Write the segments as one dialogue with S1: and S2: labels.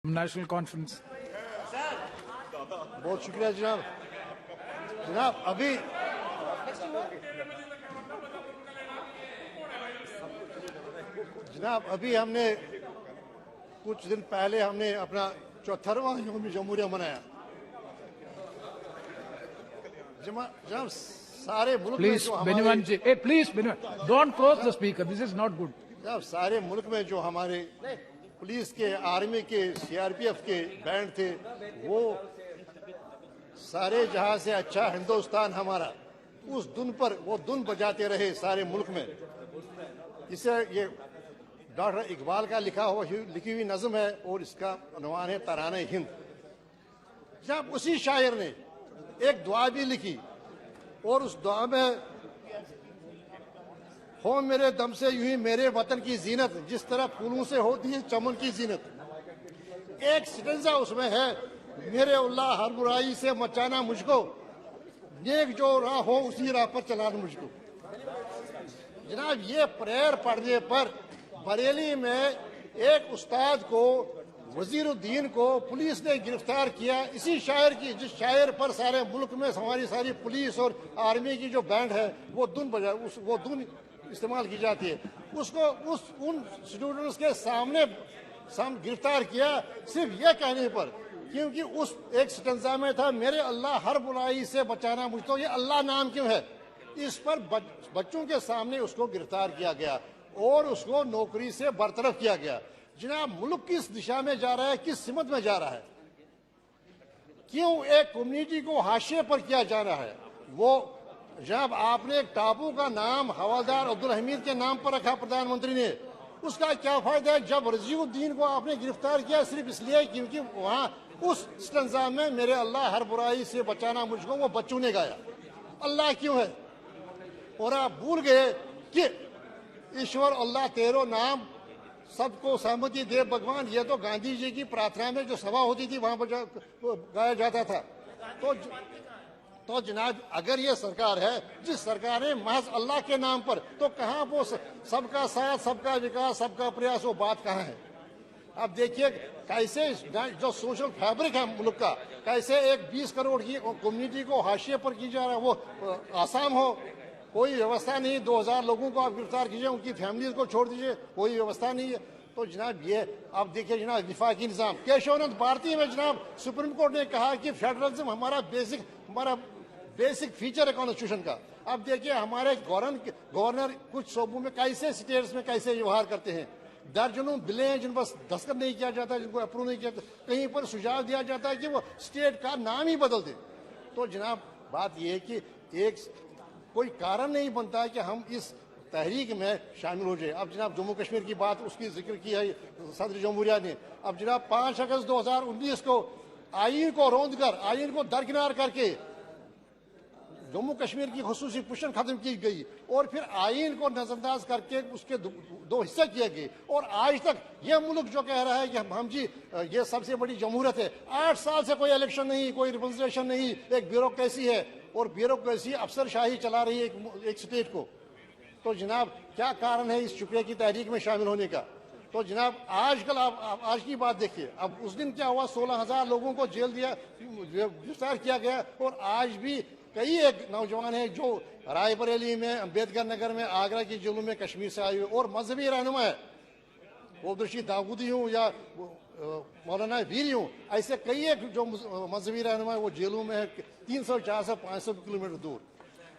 S1: National conference.
S2: बहुत शुक्रिया जनाब। जनाब अभी हमने कुछ दिन पहले हमने अपना 74वां यौम जमहूरिया मनाया। जनाब सारे मुल्क में जो हमारे
S1: please don't close the speaker, this is not good.
S2: जनाब सारे मुल्क में जो हमारे पुलिस के, आर्मी के, सीआरपीएफ के बैंड थे, वो सारे जहां से अच्छा हिंदुस्तान हमारा, उस धुन पर वो धुन बजाते रहे सारे मुल्क में। इसे ये डॉक्टर इकबाल का लिखी हुई नज़म है और इसका उन्वान है तराने हिंद। जब उसी शायर ने एक दुआ भी लिखी और उस दुआ में हो मेरे दम से यूं ही मेरे वतन की जीनत, जिस तरह फूलों से होती है चमन की जीनत। एक स्टेंजा उसमें है, मेरे अल्लाह हर बुराई से मचाना मुझको, नेक जो राह हो उसी राह पर चलाना मुझको। जनाब ये प्रेयर पढ़ने पर बरेली में एक उस्ताद को, वजीरुद्दीन को पुलिस ने गिरफ्तार किया, इसी शायर की, जिस शायर पर सारे मुल्क में हमारी सारी पुलिस और आर्मी की जो बैंड है वो धुन इस्तेमाल की जाती है, उसको उन स्टूडेंट्स के सामने गिरफ्तार किया सिर्फ ये कहने पर, क्योंकि उस एक स्टेंजा में था मेरे अल्लाह हर बुराई से बचाना मुझको। ये अल्लाह नाम क्यों है? इस पर बच्चों के सामने उसको गिरफ्तार किया गया और उसको नौकरी से बरतरफ किया गया। जनाब मुल्क किस दिशा में जा रहा है, किस सिमत में जा रहा है? क्यों एक कम्युनिटी को हाशिए पर किया जा रहा है? वो जनाब आपने एक टापू का नाम हवालदार अब्दुल हमीद के नाम पर रखा प्रधानमंत्री ने, उसका क्या फायदा है जब रजीउद्दीन को आपने गिरफ्तार किया सिर्फ इसलिए क्योंकि वहां उस स्टेंजा में मेरे अल्लाह हर बुराई से बचाना मुझको वो बच्चों ने गाया। अल्लाह क्यों है? और आप भूल गए कि ईश्वर अल्लाह तेरो नाम सबको सहमति दे भगवान, ये तो गांधी जी की प्रार्थना में जो सभा होती थी वहां पर गाया जाता था। तो जनाब अगर ये सरकार है जिस सरकार ने महज अल्लाह के नाम पर, तो कहाँ वो सबका साथ, सबका विकास, सबका प्रयास, वो बात कहाँ है? अब देखिए कैसे जो सोशल फैब्रिक है मुल्क का, कैसे एक 20 करोड़ की कम्युनिटी को हाशिए पर की जा रहा है। वो आसाम हो, कोई व्यवस्था नहीं, 2000 लोगों को आप गिरफ्तार कीजिए, उनकी फैमिलीज को छोड़ दीजिए, कोई व्यवस्था नहीं है। तो जनाब ये आप देखिए जनाब विफाकी निज़ाम, केशवानंद भारती में जनाब सुप्रीम कोर्ट ने कहा कि फेडरलिज्म हमारा बेसिक फीचर है कॉन्स्टिट्यूशन का। अब देखिए हमारे गवर्नर कुछ सूबों में कैसे, स्टेट्स में कैसे व्यवहार करते हैं। दर्जनों बिलें हैं जिन पर दस्तखत नहीं किया जाता, जिनको अप्रूव नहीं किया जाता, कहीं पर सुझाव दिया जाता है कि वो स्टेट का नाम ही बदल दे। तो जनाब बात यह है कि एक कोई कारण नहीं बनता है कि हम इस तहरीक में शामिल हो जाए। अब जनाब जम्मू कश्मीर की बात उसकी जिक्र की है सदर जमहूरिया ने। अब जनाब 5 अगस्त 2019 को आईन को रौंद कर, आईन को दरकिनार करके जम्मू कश्मीर की खुसूसी पुशन खत्म की गई और फिर आईन को नजरअंदाज करके उसके दो हिस्से किए गए। और आज तक ये मुल्क जो कह रहा है कि हम जी ये सबसे बड़ी जमहूरियत है, 8 साल से कोई इलेक्शन नहीं, कोई रिप्रेजेंटेशन नहीं, एक ब्यूरोक्रेसी है और ब्यूरोक्रेसी अफसरशाही चला रही है एक स्टेट को। तो जनाब क्या कारण है इस शुक्रिया की तहरीक में शामिल होने का? तो जनाब आजकल आप आज की बात देखिए, अब उस दिन क्या हुआ, 16,000 लोगों को जेल दिया, गिरफ्तार किया गया और आज भी कई एक नौजवान है जो रायबरेली में, अम्बेडकर नगर में, आगरा की जेलों में कश्मीर से आए हुए और मजहबी रहनुमा है, वो रशीद दाऊदी हूँ या मौलाना वीर हूँ, ऐसे कई एक जो मजहबी रहनुमा है वो जेलों में है 300, 400, 500 किलोमीटर दूर।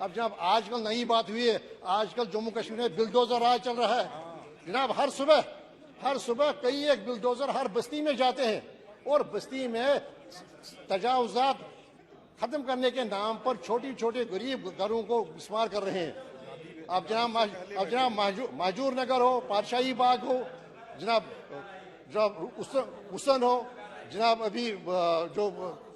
S2: अब जनाब आजकल नई बात हुई है, आजकल जम्मू कश्मीर में बिल्डोजर राज चल रहा है। जनाब हर सुबह कई एक बिल्डोजर हर बस्ती में जाते हैं और बस्ती में तजावुजात खत्म करने के नाम पर छोटी छोटे गरीब घरों को इस्तेमाल कर रहे हैं। अब जनाब माजूर नगर हो, पातशाही बाग हो, जनाब उसन हो, जनाब अभी जो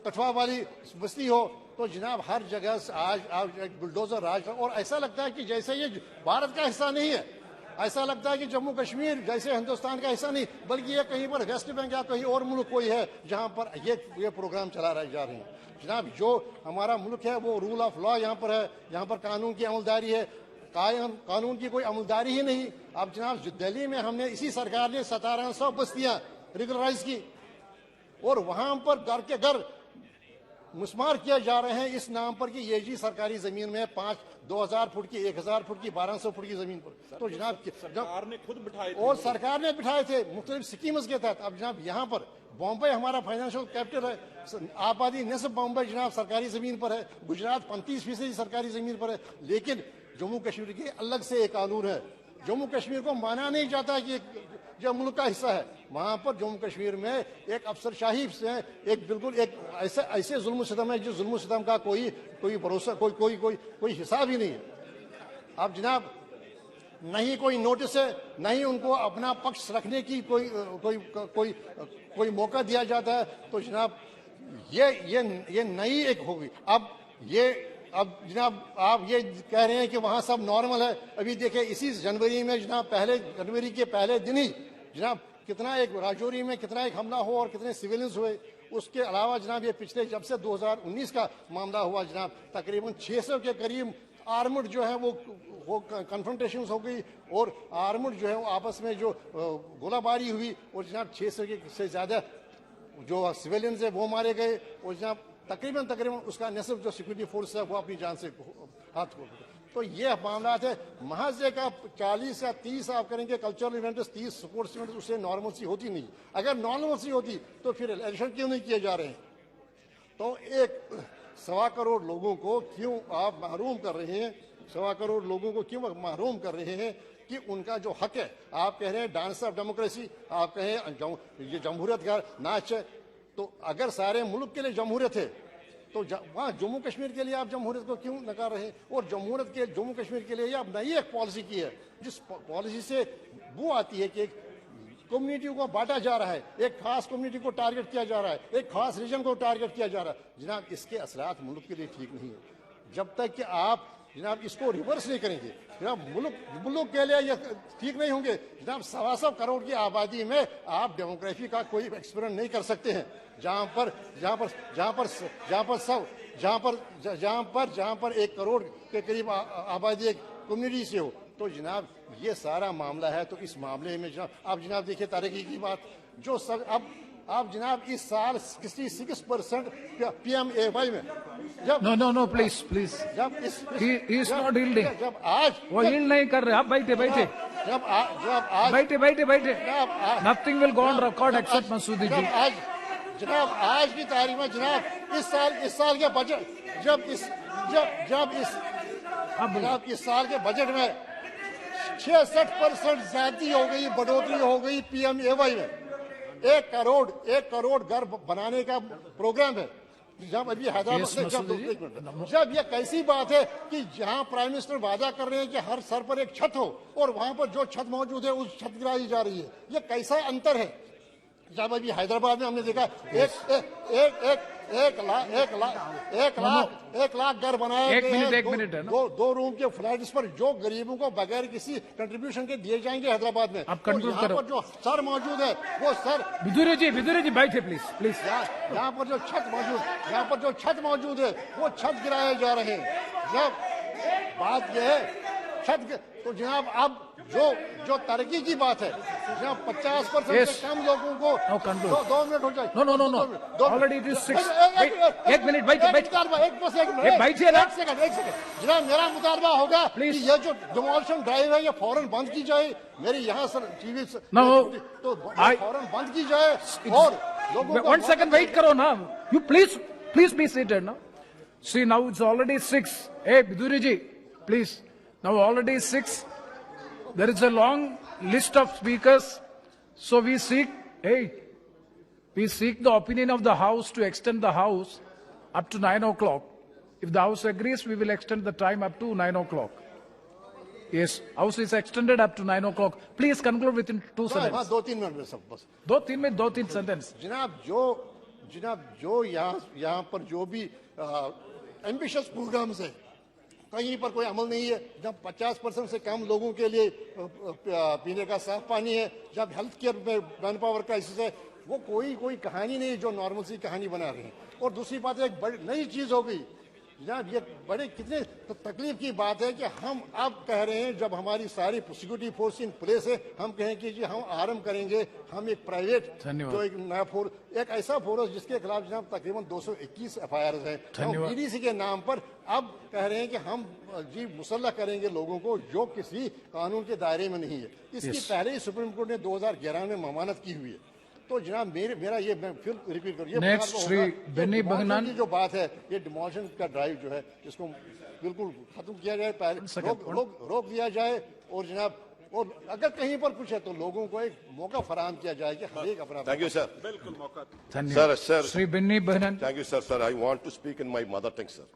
S2: कठवा वाली बस्ती हो, तो जनाब हर जगह आज एक बुलडोजर राज। और ऐसा लगता है कि जैसे ये भारत का हिस्सा नहीं है, ऐसा लगता है कि जम्मू कश्मीर जैसे हिंदुस्तान का हिस्सा नहीं, बल्कि ये कहीं पर वेस्ट बंगाल या कहीं और मुल्क कोई है जहां पर ये प्रोग्राम चला रहे जा रहे हैं। जनाब जो हमारा मुल्क है वो रूल ऑफ लॉ यहाँ पर है, यहाँ पर कानून की अमलदारी है, कानून की कोई अमलदारी ही नहीं। अब जनाब दिल्ली में हमने इसी सरकार ने 1700 बस्तियां रेगुलराइज की और वहां पर घर के घर मुस्मार किया जा रहे हैं इस नाम पर कि ये जी सरकारी जमीन में 2000 फुट की, 1000 फुट की, 1200 फुट की जमीन पर। तो जनाब
S3: सरकार ने खुद बिठाए थे
S2: और सरकार ने बिठाए थे मुख्तलिफ स्कीम्स के तहत। अब जनाब यहाँ पर बॉम्बे हमारा फाइनेंशियल कैपिटल है, आबादी निस्फ बॉम्बे जनाब सरकारी जमीन पर है, गुजरात 35% सरकारी जमीन पर है, लेकिन जम्मू कश्मीर की अलग से एक कानून है। जम्मू कश्मीर को माना नहीं जाता कि जो मुल्क का हिस्सा है। वहां पर जम्मू कश्मीर में एक अफसरशाही से एक बिल्कुल एक ऐसे जुल्म सितम है जिस जुल्म सितम का कोई भरोसा कोई हिसाब ही नहीं है। अब जनाब नहीं कोई नोटिस है, नहीं उनको अपना पक्ष रखने की कोई मौका दिया जाता है। तो जनाब ये नई एक होगी। अब जनाब आप ये कह रहे हैं कि वहां सब नॉर्मल है। अभी देखिए इसी जनवरी में जनाब जनवरी के पहले दिन ही जनाब कितना एक राजौरी में कितना एक हमला हुआ और कितने सिविलियंस हुए। उसके अलावा जनाब ये पिछले जब से 2019 का मामला हुआ जनाब तकरीबन 600 के करीब आर्मड जो है वो कन्फ्रंटेशन हो गई और आर्मड जो है वो आपस में जो गोलाबारी हुई और जनाब 600 से ज्यादा जो सिविलियंस है वो मारे गए और जनाब तकरीबन उसका नस्ब जो सिक्योरिटी फोर्स है वो अपनी जान से हाथ खो गए। तो ये मामला है महज का 40 या 30 आप करेंगे कल्चरल इवेंट्स, 30 स्पोर्ट्स इवेंट्स, उससे नॉर्मलसी होती नहीं। अगर नॉर्मलसी होती तो फिर इलेक्शन क्यों नहीं किए जा रहे हैं? तो एक 1.25 करोड़ लोगों को क्यों आप महरूम कर रहे हैं? 1.25 करोड़ लोगों को क्यों महरूम कर रहे हैं कि उनका जो हक है? आप कह रहे हैं डांस ऑफ डेमोक्रेसी, आप कहें ये जमहूरियत का नाच है। तो अगर सारे मुल्क के लिए जमहूरियत है तो वहाँ जम्मू कश्मीर के लिए आप जमहूरियत को क्यों नकार रहे हैं? और जमहूरियत के जम्मू कश्मीर के लिए आप नई एक पॉलिसी की है जिस पॉलिसी से वो आती है कि कम्युनिटी को बांटा जा रहा है, एक खास कम्युनिटी को टारगेट किया जा रहा है, एक खास रीजन को टारगेट किया जा रहा है। जनाब इसके असरात मुल्क के लिए ठीक नहीं है। जब तक कि आप जनाब इसको रिवर्स नहीं करेंगे जनाब मुल्क के लिए ये ठीक नहीं होंगे। जनाब 125 करोड़ की आबादी में आप डेमोग्राफी का कोई एक्सपेरिमेंट नहीं कर सकते हैं जहां पर 1 करोड़ के करीब आबादी एक कम्युनिटी से हो। तो जनाब ये सारा मामला है। तो इस मामले में जनाब आप जनाब देखिए तरक्की की बात जो सब अब आप जनाब इस साल 66% PMAY में जब
S1: No, please.
S2: जब इस
S1: He is not yielding.
S2: जब आज
S1: वो यील्ड नहीं कर रहे। आप बैठे
S2: जब आज
S1: बैठे। Nothing will go on record except Masoodi जी।
S2: जनाब आज की तारीख में जनाब इस साल के बजट जब इस साल के बजट में 66% ज्यादा हो गई, बढ़ोतरी हो गई PMAY में। 1 करोड़ घर बनाने का प्रोग्राम है। जब अभी हैदराबाद जब ये कैसी बात है कि जहां प्राइम मिनिस्टर वादा कर रहे हैं कि हर सर पर एक छत हो और वहां पर जो छत मौजूद है उस छत गिराई जा रही है। ये कैसा अंतर है? जब अभी हैदराबाद में हमने देखा एक लाख घर बनाए गए हैं, दो रूम के फ्लैट्स पर जो गरीबों को बगैर किसी कंट्रीब्यूशन के दिए जाएंगे हैदराबाद में।
S1: आप कंट्रोल करो।
S2: पर जो सर मौजूद है वो सर
S1: बिदुरी जी बैठे प्लीज।
S2: यहाँ पर जो छत मौजूद है वो छत गिराए जा रहे हैं। जब बात यह है छत तो जनाब अब जो तरक्की की बात है जनाब 50% से कम लोगों को 2 मिनट हो जाए।
S1: No. Already it is 6. एक मिनट बैठिए
S2: एक सेकंड जनाब मेरा मुतालबा होगा कि ये जो डिमोलिशन ड्राइव है ये फौरन बंद की जाए। मेरी यहाँ सर टीवी तो फौरन बंद की जाए और लोगों को
S1: 1 second वेट करो ना। You please be seated now. See now it's already 6. Hey Bidhuri ji please. Now already 6. There is a long list of speakers. So we seek the opinion of the House to extend the House up to 9 o'clock. If the House agrees, we will extend the time up to 9 o'clock. Yes, House is extended up to 9 o'clock. Please conclude within 2 sentences.
S2: 2-3 minute में सब बस
S1: 2-3 में 2-3 sentence.
S2: जनाब जो यहाँ पर जो भी एम्बिशियस प्रोग्राम्स है कहीं पर कोई अमल नहीं है। जब 50% से कम लोगों के लिए पीने का साफ पानी है, जब हेल्थ केयर में मैन पावर क्राइसिस है, वो कोई कहानी नहीं जो नॉर्मल सी कहानी बना रहे हैं। और दूसरी बात एक बड़ी नई चीज हो गई जनाब ये बड़े कितने तकलीफ की बात है कि हम अब कह रहे हैं, जब हमारी सारी प्रोसिक्यूटिव फोर्स इन प्लेस है, हम कहें कि जी हम आरम करेंगे, हम एक प्राइवेट
S1: धन्यवाद।
S2: जो एक नया फोर्स, एक ऐसा फोर्स जिसके खिलाफ जनाब तकरीबन 221 FIR है, हम
S1: धन्यवाद।
S2: BDC के नाम पर अब कह रहे हैं कि हम जी मुसल्लह करेंगे लोगों को, जो किसी कानून के दायरे में नहीं है। इसकी पहले ही सुप्रीम कोर्ट ने 2011 में ममानत की हुई है। तो जनाब मेरा ये, मैं फिर रिपीट करूँ, ये
S1: Next,
S2: बात
S1: श्री
S2: होगा कि
S1: बेनी
S2: demolition
S1: बहनान।
S2: की जो बात है, ये डिमोलिशन का ड्राइव जो है इसको बिल्कुल खत्म किया जाए, पहले रोक दिया जाए, और जनाब और अगर कहीं पर कुछ है तो लोगों को एक मौका फराहम किया जाए कि हर एक अपना
S4: Thank you, sir.
S3: बिल्कुल मौका
S1: धन्यवाद
S4: Sir.
S1: Shri Binni बहनन।
S4: Thank you, sir. Sir, I want to speak in my mother tongue, sir.